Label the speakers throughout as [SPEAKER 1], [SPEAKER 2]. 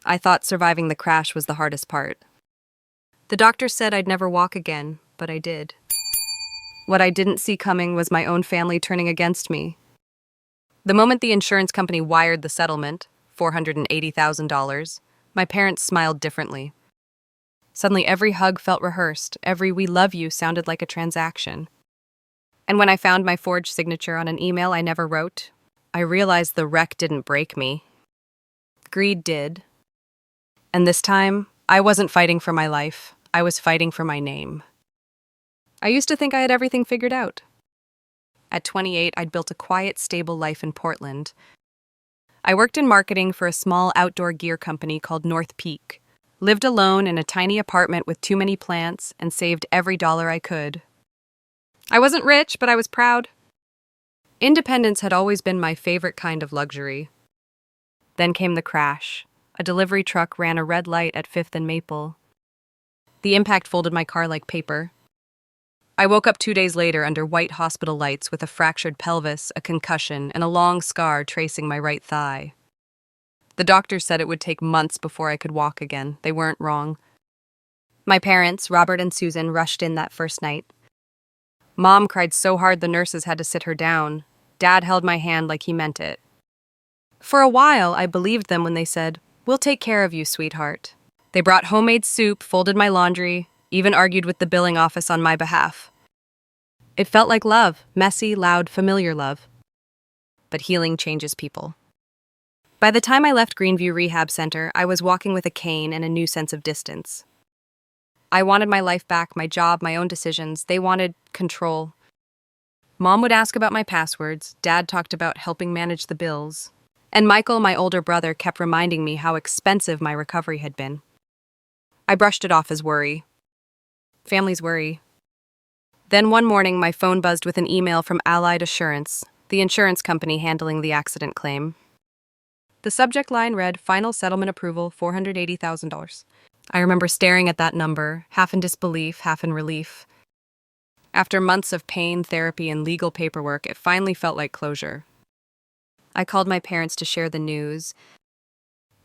[SPEAKER 1] I thought surviving the crash was the hardest part. The doctor said I'd never walk again, but I did. What I didn't see coming was my own family turning against me. The moment the insurance company wired the settlement, $480,000, my parents smiled differently. Suddenly every hug felt rehearsed, every "we love you" sounded like a transaction. And when I found my forged signature on an email I never wrote, I realized the wreck didn't break me. Greed did. And this time, I wasn't fighting for my life, I was fighting for my name. I used to think I had everything figured out. At 28, I'd built a quiet, stable life in Portland. I worked in marketing for a small outdoor gear company called North Peak, lived alone in a tiny apartment with too many plants, and saved every dollar I could. I wasn't rich, but I was proud. Independence had always been my favorite kind of luxury. Then came the crash. A delivery truck ran a red light at 5th and Maple. The impact folded my car like paper. I woke up 2 days later under white hospital lights with a fractured pelvis, a concussion, and a long scar tracing my right thigh. The doctors said it would take months before I could walk again. They weren't wrong. My parents, Robert and Susan, rushed in that first night. Mom cried so hard the nurses had to sit her down. Dad held my hand like he meant it. For a while, I believed them when they said, "We'll take care of you, sweetheart." They brought homemade soup, folded my laundry, even argued with the billing office on my behalf. It felt like love, messy, loud, familiar love. But healing changes people. By the time I left Greenview Rehab Center, I was walking with a cane and a new sense of distance. I wanted my life back, my job, my own decisions. They wanted control. Mom would ask about my passwords, Dad talked about helping manage the bills, and Michael, my older brother, kept reminding me how expensive my recovery had been. I brushed it off as worry. Families worry. Then one morning, my phone buzzed with an email from Allied Assurance, the insurance company handling the accident claim. The subject line read, "Final settlement approval, $480,000. I remember staring at that number, half in disbelief, half in relief. After months of pain, therapy, and legal paperwork, it finally felt like closure. I called my parents to share the news.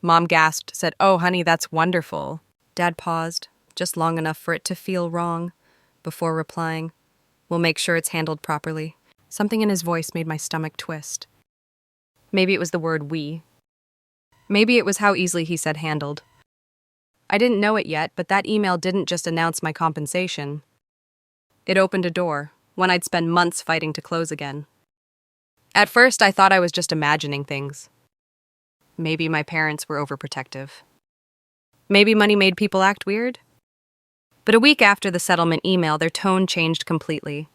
[SPEAKER 1] Mom gasped, said, "Oh, honey, that's wonderful." Dad paused, just long enough for it to feel wrong, before replying, "We'll make sure it's handled properly." Something in his voice made my stomach twist. Maybe it was the word "we." Maybe it was how easily he said handled. I didn't know it yet, but that email didn't just announce my compensation. It opened a door, one I'd spend months fighting to close again. At first, I thought I was just imagining things. Maybe my parents were overprotective. Maybe money made people act weird. But a week after the settlement email, their tone changed completely.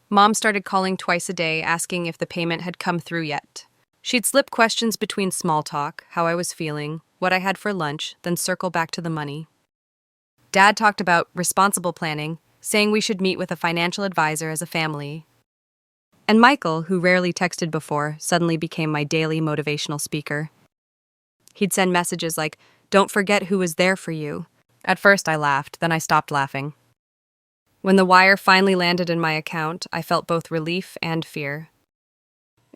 [SPEAKER 1] Mom started calling twice a day, asking if the payment had come through yet. She'd slip questions between small talk, how I was feeling, what I had for lunch, then circle back to the money. Dad talked about responsible planning, saying we should meet with a financial advisor as a family. And Michael, who rarely texted before, suddenly became my daily motivational speaker. He'd send messages like, "Don't forget who was there for you." At first I laughed, then I stopped laughing. When the wire finally landed in my account, I felt both relief and fear.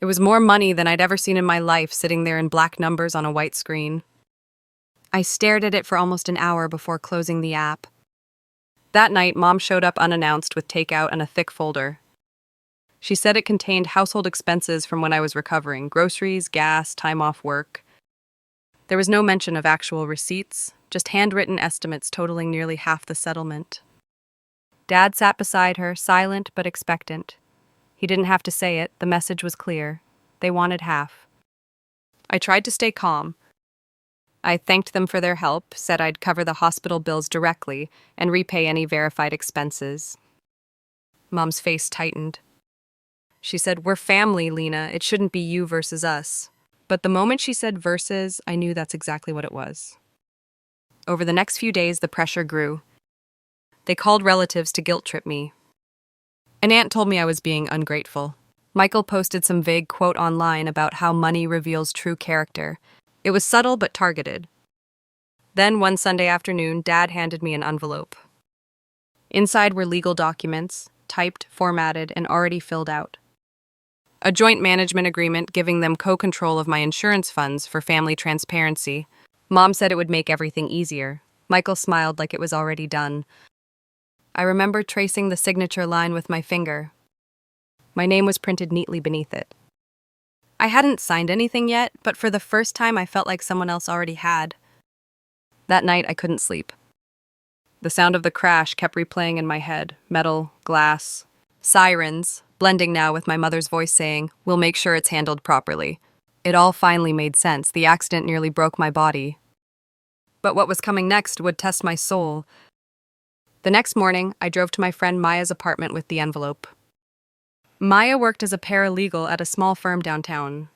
[SPEAKER 1] It was more money than I'd ever seen in my life, sitting there in black numbers on a white screen. I stared at it for almost an hour before closing the app. That night, Mom showed up unannounced with takeout and a thick folder. She said it contained household expenses from when I was recovering, groceries, gas, time off work. There was no mention of actual receipts, just handwritten estimates totaling nearly half the settlement. Dad sat beside her, silent but expectant. He didn't have to say it, the message was clear. They wanted half. I tried to stay calm. I thanked them for their help, said I'd cover the hospital bills directly and repay any verified expenses. Mom's face tightened. She said, "We're family, Lena. It shouldn't be you versus us." But the moment she said versus, I knew that's exactly what it was. Over the next few days, the pressure grew. They called relatives to guilt-trip me. An aunt told me I was being ungrateful. Michael posted some vague quote online about how money reveals true character. It was subtle but targeted. Then, one Sunday afternoon, Dad handed me an envelope. Inside were legal documents, typed, formatted, and already filled out. A joint management agreement giving them co-control of my insurance funds for family transparency. Mom said it would make everything easier. Michael smiled like it was already done. I remember tracing the signature line with my finger. My name was printed neatly beneath it. I hadn't signed anything yet, but for the first time I felt like someone else already had. That night I couldn't sleep. The sound of the crash kept replaying in my head. Metal, glass, sirens, blending now with my mother's voice saying, "We'll make sure it's handled properly." It all finally made sense. The accident nearly broke my body. But what was coming next would test my soul. The next morning, I drove to my friend Maya's apartment with the envelope. Maya worked as a paralegal at a small firm downtown.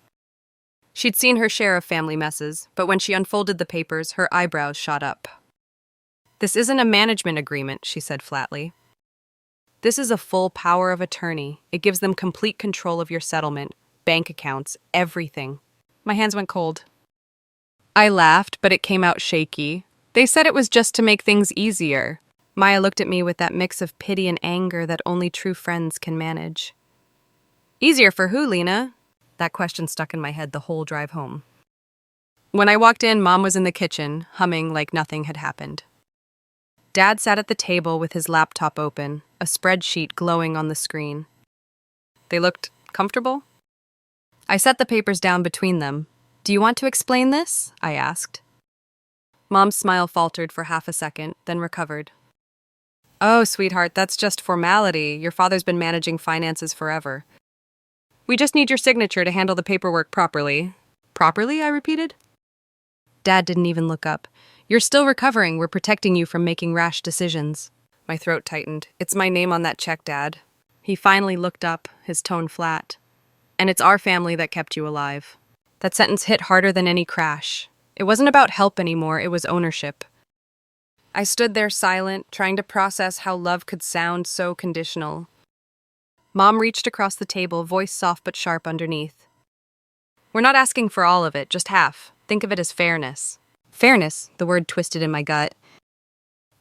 [SPEAKER 1] She'd seen her share of family messes, but when she unfolded the papers, her eyebrows shot up. "This isn't a management agreement," she said flatly. "This is a full power of attorney. It gives them complete control of your settlement, bank accounts, everything." My hands went cold. I laughed, but it came out shaky. "They said it was just to make things easier." Maya looked at me with that mix of pity and anger that only true friends can manage. "Easier for who, Lena?" That question stuck in my head the whole drive home. When I walked in, Mom was in the kitchen, humming like nothing had happened. Dad sat at the table with his laptop open, a spreadsheet glowing on the screen. They looked comfortable. I set the papers down between them. "Do you want to explain this?" I asked. Mom's smile faltered for half a second, then recovered. "Oh, sweetheart, that's just formality. Your father's been managing finances forever. We just need your signature to handle the paperwork properly." "Properly?" I repeated. Dad didn't even look up. "You're still recovering. We're protecting you from making rash decisions." My throat tightened. "It's my name on that check, Dad." He finally looked up, his tone flat. "And it's our family that kept you alive." That sentence hit harder than any crash. It wasn't about help anymore, it was ownership. I stood there silent, trying to process how love could sound so conditional. Mom reached across the table, voice soft but sharp underneath. "We're not asking for all of it, just half. Think of it as fairness." Fairness, the word twisted in my gut.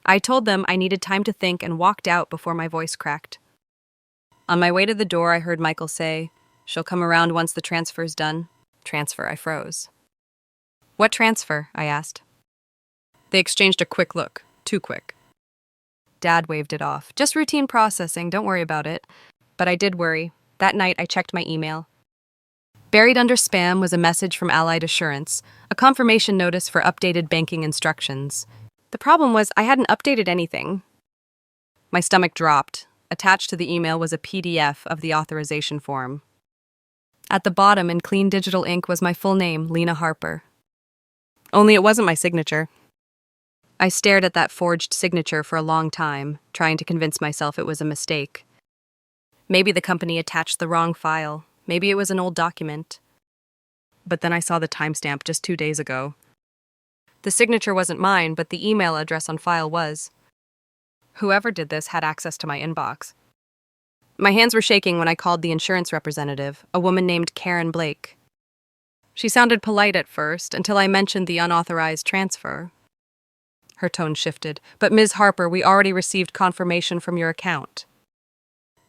[SPEAKER 1] I told them I needed time to think and walked out before my voice cracked. On my way to the door, I heard Michael say, "She'll come around once the transfer's done." Transfer, I froze. "What transfer?" I asked. They exchanged a quick look, too quick. Dad waved it off. "Just routine processing, don't worry about it." But I did worry. That night, I checked my email. Buried under spam was a message from Allied Assurance, a confirmation notice for updated banking instructions. The problem was I hadn't updated anything. My stomach dropped. Attached to the email was a PDF of the authorization form. At the bottom, in clean digital ink, was my full name, Lena Harper. Only it wasn't my signature. I stared at that forged signature for a long time, trying to convince myself it was a mistake. Maybe the company attached the wrong file. Maybe it was an old document. But then I saw the timestamp just 2 days ago. The signature wasn't mine, but the email address on file was. Whoever did this had access to my inbox. My hands were shaking when I called the insurance representative, a woman named Karen Blake. She sounded polite at first, until I mentioned the unauthorized transfer. Her tone shifted. "But Ms. Harper, we already received confirmation from your account.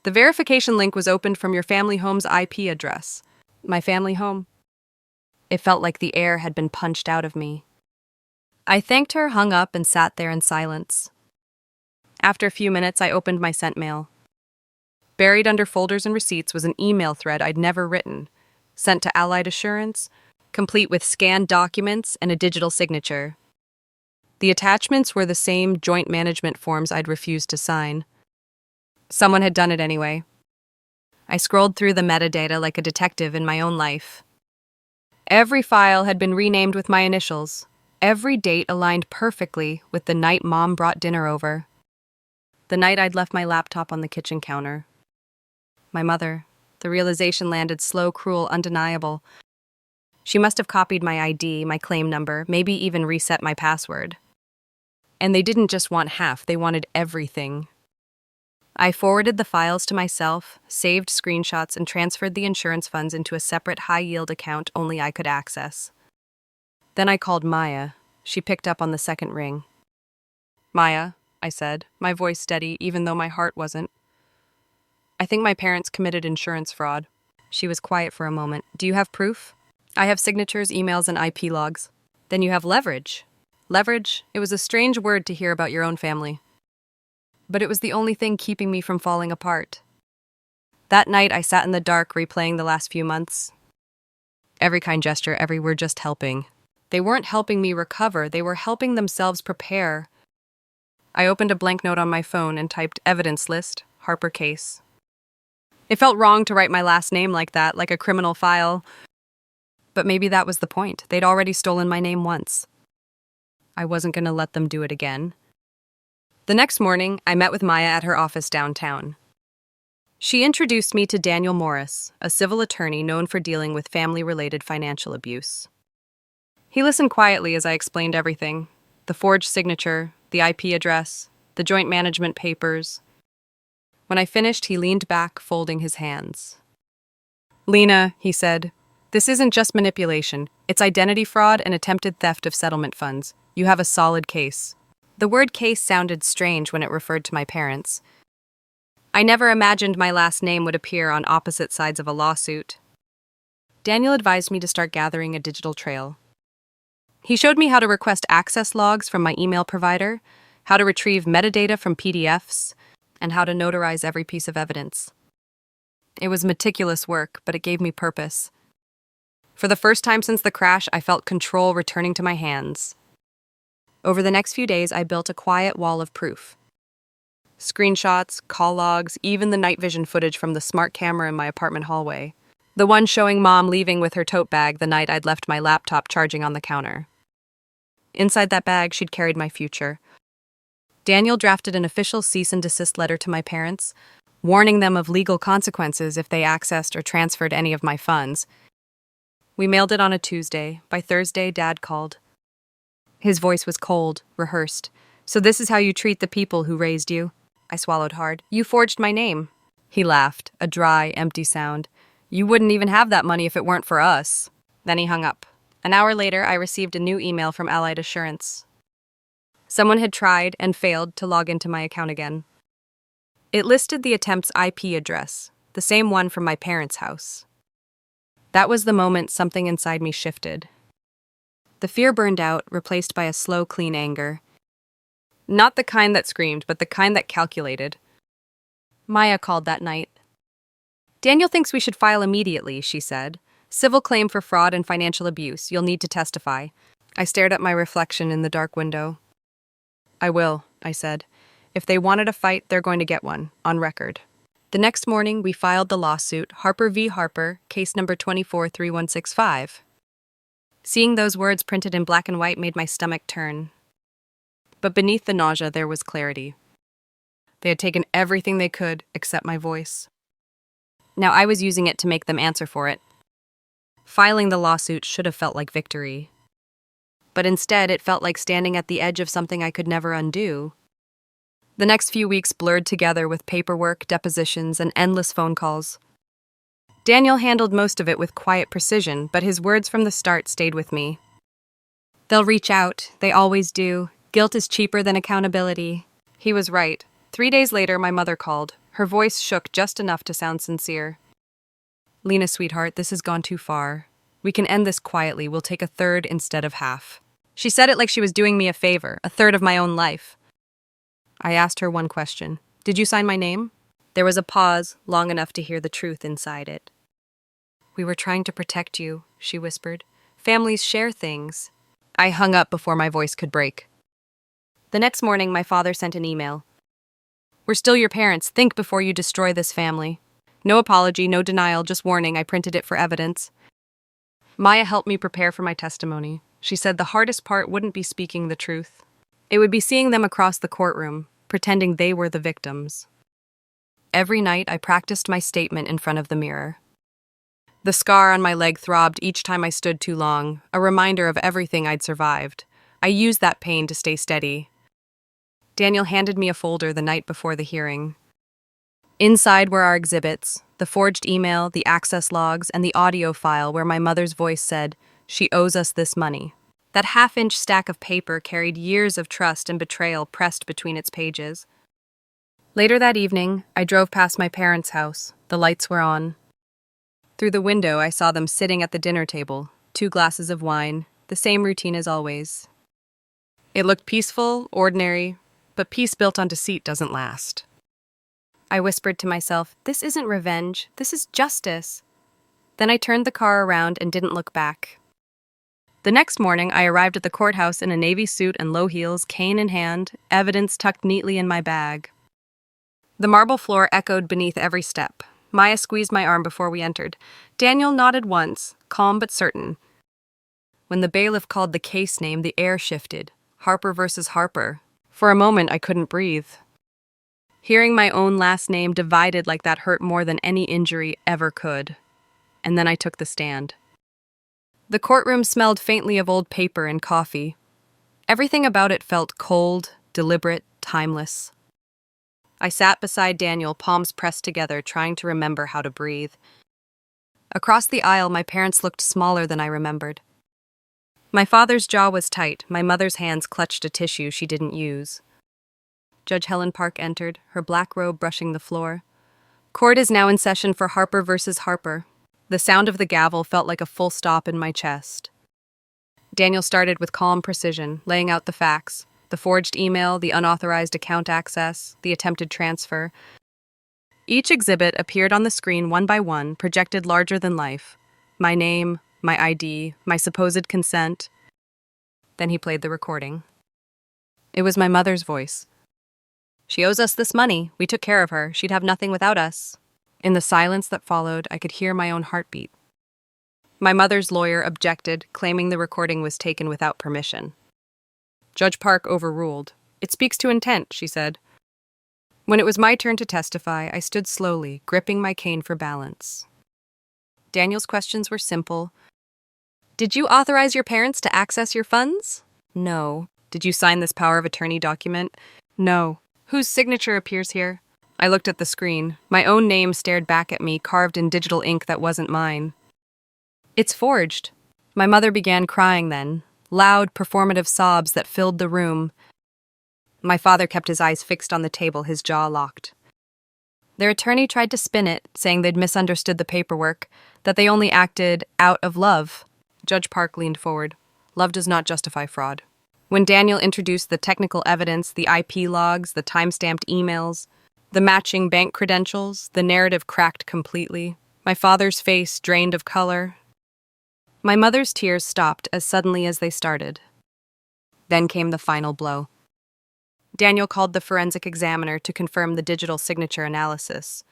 [SPEAKER 1] The verification link was opened from your family home's IP address." My family home? It felt like the air had been punched out of me. I thanked her, hung up, and sat there in silence. After a few minutes, I opened my sent mail. Buried under folders and receipts was an email thread I'd never written, sent to Allied Assurance, complete with scanned documents and a digital signature. The attachments were the same joint management forms I'd refused to sign. Someone had done it anyway. I scrolled through the metadata like a detective in my own life. Every file had been renamed with my initials. Every date aligned perfectly with the night Mom brought dinner over. The night I'd left my laptop on the kitchen counter. My mother. The realization landed slow, cruel, undeniable. She must have copied my ID, my claim number, maybe even reset my password. And they didn't just want half, they wanted everything. I forwarded the files to myself, saved screenshots, and transferred the insurance funds into a separate high-yield account only I could access. Then I called Maya. She picked up on the second ring. "Maya," I said, my voice steady, even though my heart wasn't. "I think my parents committed insurance fraud." She was quiet for a moment. "Do you have proof?" "I have signatures, emails, and IP logs." Then you have leverage. Leverage, it was a strange word to hear about your own family. But it was the only thing keeping me from falling apart. That night, I sat in the dark replaying the last few months. Every kind gesture, every word just helping. They weren't helping me recover, they were helping themselves prepare. I opened a blank note on my phone and typed evidence list, Harper case. It felt wrong to write my last name like that, like a criminal file. But maybe that was the point. They'd already stolen my name once. I wasn't going to let them do it again. The next morning, I met with Maya at her office downtown. She introduced me to Daniel Morris, a civil attorney known for dealing with family-related financial abuse. He listened quietly as I explained everything: the forged signature, the IP address, the joint management papers. When I finished, he leaned back, folding his hands. "Lena," he said, "this isn't just manipulation. It's identity fraud and attempted theft of settlement funds. You have a solid case." The word case sounded strange when it referred to my parents. I never imagined my last name would appear on opposite sides of a lawsuit. Daniel advised me to start gathering a digital trail. He showed me how to request access logs from my email provider, how to retrieve metadata from PDFs, and how to notarize every piece of evidence. It was meticulous work, but it gave me purpose. For the first time since the crash, I felt control returning to my hands. Over the next few days, I built a quiet wall of proof. Screenshots, call logs, even the night vision footage from the smart camera in my apartment hallway. The one showing Mom leaving with her tote bag the night I'd left my laptop charging on the counter. Inside that bag, she'd carried my future. Daniel drafted an official cease and desist letter to my parents, warning them of legal consequences if they accessed or transferred any of my funds. We mailed it on a Tuesday. By Thursday, Dad called. His voice was cold, rehearsed. "So this is how you treat the people who raised you?" I swallowed hard. "You forged my name." He laughed, a dry, empty sound. "You wouldn't even have that money if it weren't for us." Then he hung up. An hour later, I received a new email from Allied Assurance. Someone had tried and failed to log into my account again. It listed the attempt's IP address, the same one from my parents' house. That was the moment something inside me shifted. The fear burned out, replaced by a slow, clean anger. Not the kind that screamed, but the kind that calculated. Maya called that night. "Daniel thinks we should file immediately," she said. "Civil claim for fraud and financial abuse. You'll need to testify." I stared at my reflection in the dark window. "I will," I said. "If they wanted a fight, they're going to get one, on record." The next morning, we filed the lawsuit, Harper v. Harper, case number 243165. Seeing those words printed in black and white made my stomach turn. But beneath the nausea, there was clarity. They had taken everything they could except my voice. Now I was using it to make them answer for it. Filing the lawsuit should have felt like victory. But instead, it felt like standing at the edge of something I could never undo. The next few weeks blurred together with paperwork, depositions, and endless phone calls. Daniel handled most of it with quiet precision, but his words from the start stayed with me. "They'll reach out. They always do. Guilt is cheaper than accountability." He was right. 3 days later, my mother called. Her voice shook just enough to sound sincere. "Lena, sweetheart, this has gone too far. We can end this quietly. We'll take a third instead of half." She said it like she was doing me a favor, a third of my own life. I asked her one question. "Did you sign my name?" There was a pause, long enough to hear the truth inside it. "We were trying to protect you," she whispered. "Families share things." I hung up before my voice could break. The next morning, my father sent an email. "We're still your parents. Think before you destroy this family." No apology, no denial, just warning. I printed it for evidence. Maya helped me prepare for my testimony. She said the hardest part wouldn't be speaking the truth. It would be seeing them across the courtroom, pretending they were the victims. Every night, I practiced my statement in front of the mirror. The scar on my leg throbbed each time I stood too long, a reminder of everything I'd survived. I used that pain to stay steady. Daniel handed me a folder the night before the hearing. Inside were our exhibits, the forged email, the access logs, and the audio file where my mother's voice said, "She owes us this money." That half-inch stack of paper carried years of trust and betrayal pressed between its pages. Later that evening, I drove past my parents' house. The lights were on. Through the window, I saw them sitting at the dinner table, 2 glasses of wine, the same routine as always. It looked peaceful, ordinary, but peace built on deceit doesn't last. I whispered to myself, this isn't revenge, this is justice. Then I turned the car around and didn't look back. The next morning, I arrived at the courthouse in a navy suit and low heels, cane in hand, evidence tucked neatly in my bag. The marble floor echoed beneath every step. Maya squeezed my arm before we entered. Daniel nodded once, calm but certain. When the bailiff called the case name, the air shifted. Harper versus Harper. For a moment, I couldn't breathe. Hearing my own last name divided like that hurt more than any injury ever could. And then I took the stand. The courtroom smelled faintly of old paper and coffee. Everything about it felt cold, deliberate, timeless. I sat beside Daniel, palms pressed together, trying to remember how to breathe. Across the aisle, my parents looked smaller than I remembered. My father's jaw was tight, my mother's hands clutched a tissue she didn't use. Judge Helen Park entered, her black robe brushing the floor. Court is now in session for Harper versus Harper. The sound of the gavel felt like a full stop in my chest. Daniel started with calm precision, laying out the facts. The forged email, the unauthorized account access, the attempted transfer. Each exhibit appeared on the screen one by one, projected larger than life. My name, my ID, my supposed consent. Then he played the recording. It was my mother's voice. She owes us this money. We took care of her. She'd have nothing without us. In the silence that followed, I could hear my own heartbeat. My mother's lawyer objected, claiming the recording was taken without permission. Judge Park overruled. It speaks to intent, she said. When it was my turn to testify, I stood slowly, gripping my cane for balance. Daniel's questions were simple. Did you authorize your parents to access your funds? No. Did you sign this power of attorney document? No. Whose signature appears here? I looked at the screen. My own name stared back at me, carved in digital ink that wasn't mine. It's forged. My mother began crying then, loud, performative sobs that filled the room. My father kept his eyes fixed on the table, his jaw locked. Their attorney tried to spin it, saying they'd misunderstood the paperwork, that they only acted out of love. Judge Park leaned forward. Love does not justify fraud. When Daniel introduced the technical evidence, the IP logs, the time-stamped emails, the matching bank credentials, the narrative cracked completely. My father's face drained of color. My mother's tears stopped as suddenly as they started. Then came the final blow. Daniel called the forensic examiner to confirm the digital signature analysis.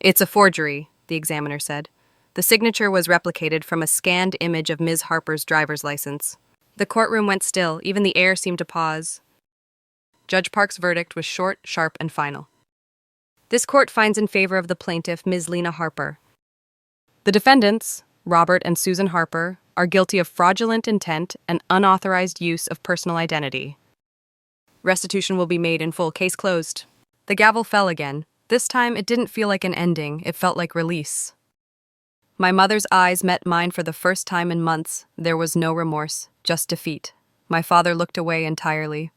[SPEAKER 1] It's a forgery, the examiner said. The signature was replicated from a scanned image of Ms. Harper's driver's license. The courtroom went still, even the air seemed to pause. Judge Park's verdict was short, sharp, and final. This court finds in favor of the plaintiff, Ms. Lena Harper. The defendants, Robert and Susan Harper, are guilty of fraudulent intent and unauthorized use of personal identity. Restitution will be made in full. Case closed. The gavel fell again. This time, it didn't feel like an ending. It felt like release. My mother's eyes met mine for the first time in months. There was no remorse, just defeat. My father looked away entirely.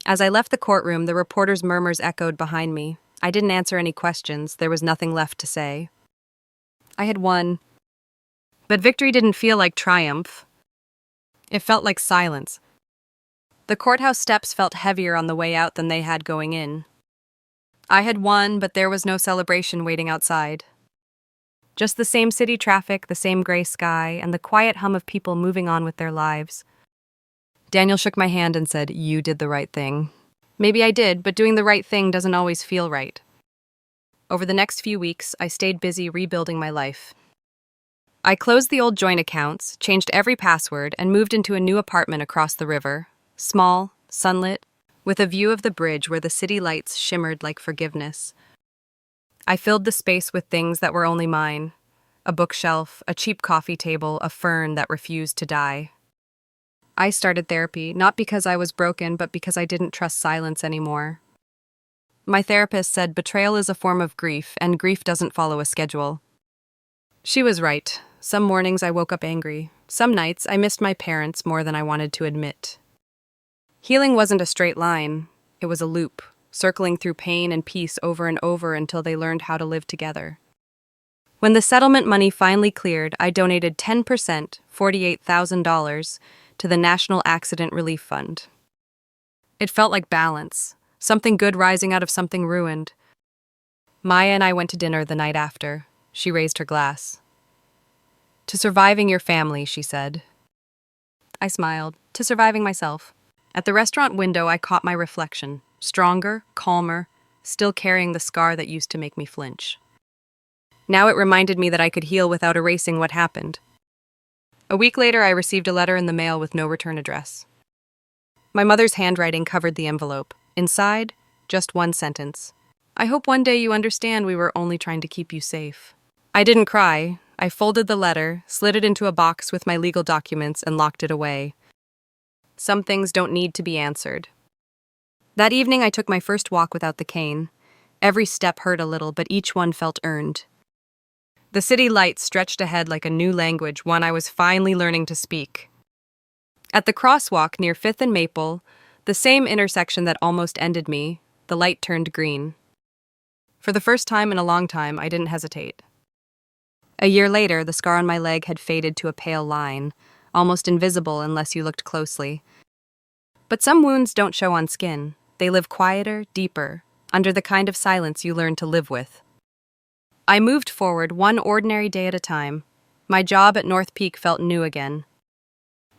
[SPEAKER 1] As I left the courtroom, the reporter's murmurs echoed behind me. I didn't answer any questions. There was nothing left to say. I had won. But victory didn't feel like triumph. It felt like silence. The courthouse steps felt heavier on the way out than they had going in. I had won, but there was no celebration waiting outside. Just the same city traffic, the same gray sky, and the quiet hum of people moving on with their lives. Daniel shook my hand and said, "You did the right thing." Maybe I did, but doing the right thing doesn't always feel right. Over the next few weeks, I stayed busy rebuilding my life. I closed the old joint accounts, changed every password, and moved into a new apartment across the river. Small, sunlit, with a view of the bridge where the city lights shimmered like forgiveness. I filled the space with things that were only mine. A bookshelf, a cheap coffee table, a fern that refused to die. I started therapy, not because I was broken, but because I didn't trust silence anymore. My therapist said betrayal is a form of grief, and grief doesn't follow a schedule. She was right. Some mornings I woke up angry. Some nights I missed my parents more than I wanted to admit. Healing wasn't a straight line. It was a loop, circling through pain and peace over and over until they learned how to live together. When the settlement money finally cleared, I donated 10%, $48,000, to the National Accident Relief Fund. It felt like balance, something good rising out of something ruined. Maya and I went to dinner the night after. She raised her glass. "To surviving your family," she said. I smiled. "To surviving myself." At the restaurant window, I caught my reflection, stronger, calmer, still carrying the scar that used to make me flinch. Now it reminded me that I could heal without erasing what happened. A week later, I received a letter in the mail with no return address. My mother's handwriting covered the envelope. Inside, just one sentence. "I hope one day you understand we were only trying to keep you safe." I didn't cry. I folded the letter, slid it into a box with my legal documents, and locked it away. Some things don't need to be answered. That evening, I took my first walk without the cane. Every step hurt a little, but each one felt earned. The city lights stretched ahead like a new language, one I was finally learning to speak. At the crosswalk near 5th and Maple, the same intersection that almost ended me, the light turned green. For the first time in a long time, I didn't hesitate. A year later, the scar on my leg had faded to a pale line, almost invisible unless you looked closely. But some wounds don't show on skin. They live quieter, deeper, under the kind of silence you learn to live with. I moved forward one ordinary day at a time. My job at North Peak felt new again.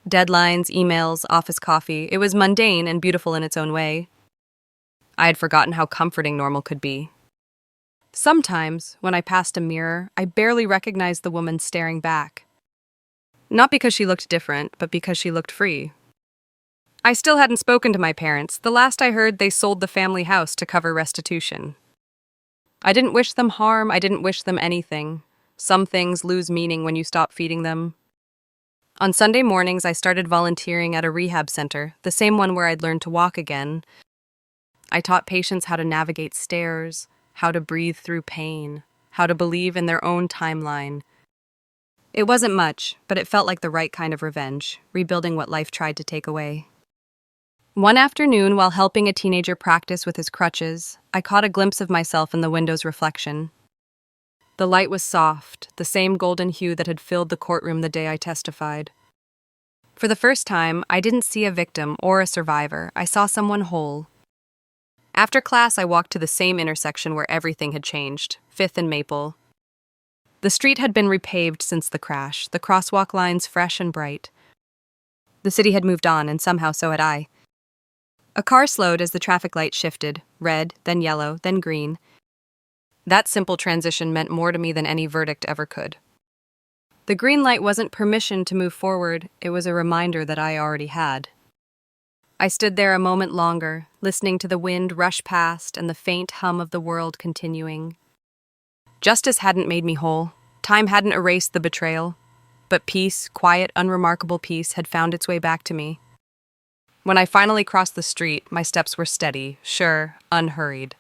[SPEAKER 1] Deadlines, emails, office coffee, it was mundane and beautiful in its own way. I had forgotten how comforting normal could be. Sometimes, when I passed a mirror, I barely recognized the woman staring back. Not because she looked different, but because she looked free. I still hadn't spoken to my parents. The last I heard, they sold the family house to cover restitution. I didn't wish them harm, I didn't wish them anything. Some things lose meaning when you stop feeding them. On Sunday mornings, I started volunteering at a rehab center, the same one where I'd learned to walk again. I taught patients how to navigate stairs, how to breathe through pain, how to believe in their own timeline. It wasn't much, but it felt like the right kind of revenge, rebuilding what life tried to take away. One afternoon, while helping a teenager practice with his crutches, I caught a glimpse of myself in the window's reflection. The light was soft, the same golden hue that had filled the courtroom the day I testified. For the first time, I didn't see a victim or a survivor. I saw someone whole. After class, I walked to the same intersection where everything had changed, 5th and Maple. The street had been repaved since the crash, the crosswalk lines fresh and bright. The city had moved on, and somehow so had I. A car slowed as the traffic light shifted, red, then yellow, then green. That simple transition meant more to me than any verdict ever could. The green light wasn't permission to move forward, it was a reminder that I already had. I stood there a moment longer, listening to the wind rush past and the faint hum of the world continuing. Justice hadn't made me whole. Time hadn't erased the betrayal. But peace, quiet, unremarkable peace, had found its way back to me. When I finally crossed the street, my steps were steady, sure, unhurried.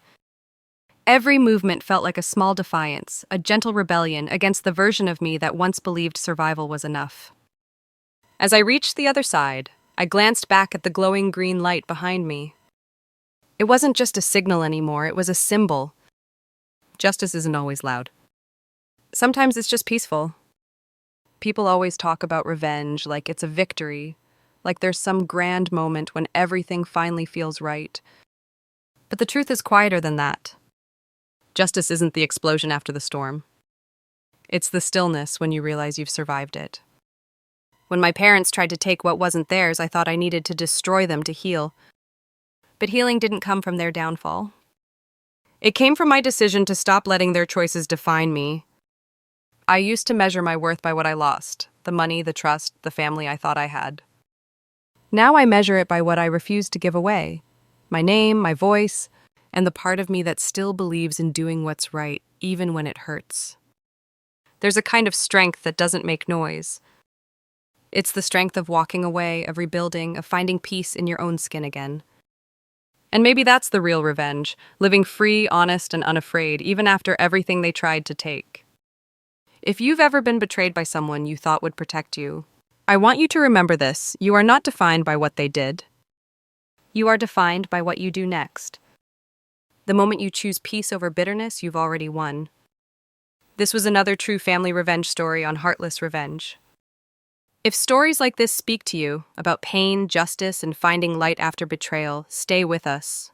[SPEAKER 1] Every movement felt like a small defiance, a gentle rebellion against the version of me that once believed survival was enough. As I reached the other side, I glanced back at the glowing green light behind me. It wasn't just a signal anymore, it was a symbol. Justice isn't always loud. Sometimes it's just peaceful. People always talk about revenge like it's a victory, like there's some grand moment when everything finally feels right. But the truth is quieter than that. Justice isn't the explosion after the storm. It's the stillness when you realize you've survived it. When my parents tried to take what wasn't theirs, I thought I needed to destroy them to heal. But healing didn't come from their downfall. It came from my decision to stop letting their choices define me. I used to measure my worth by what I lost, the money, the trust, the family I thought I had. Now I measure it by what I refuse to give away, my name, my voice, and the part of me that still believes in doing what's right, even when it hurts. There's a kind of strength that doesn't make noise. It's the strength of walking away, of rebuilding, of finding peace in your own skin again. And maybe that's the real revenge, living free, honest, and unafraid, even after everything they tried to take. If you've ever been betrayed by someone you thought would protect you, I want you to remember this: you are not defined by what they did. You are defined by what you do next. The moment you choose peace over bitterness, you've already won. This was another true family revenge story on Heartless Revenge. If stories like this speak to you about pain, justice, and finding light after betrayal, stay with us.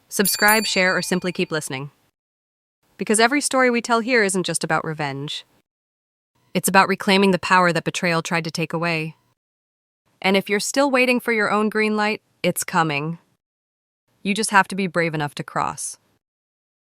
[SPEAKER 1] Subscribe, share, or simply keep listening. Because every story we tell here isn't just about revenge. It's about reclaiming the power that betrayal tried to take away. And if you're still waiting for your own green light, it's coming. You just have to be brave enough to cross.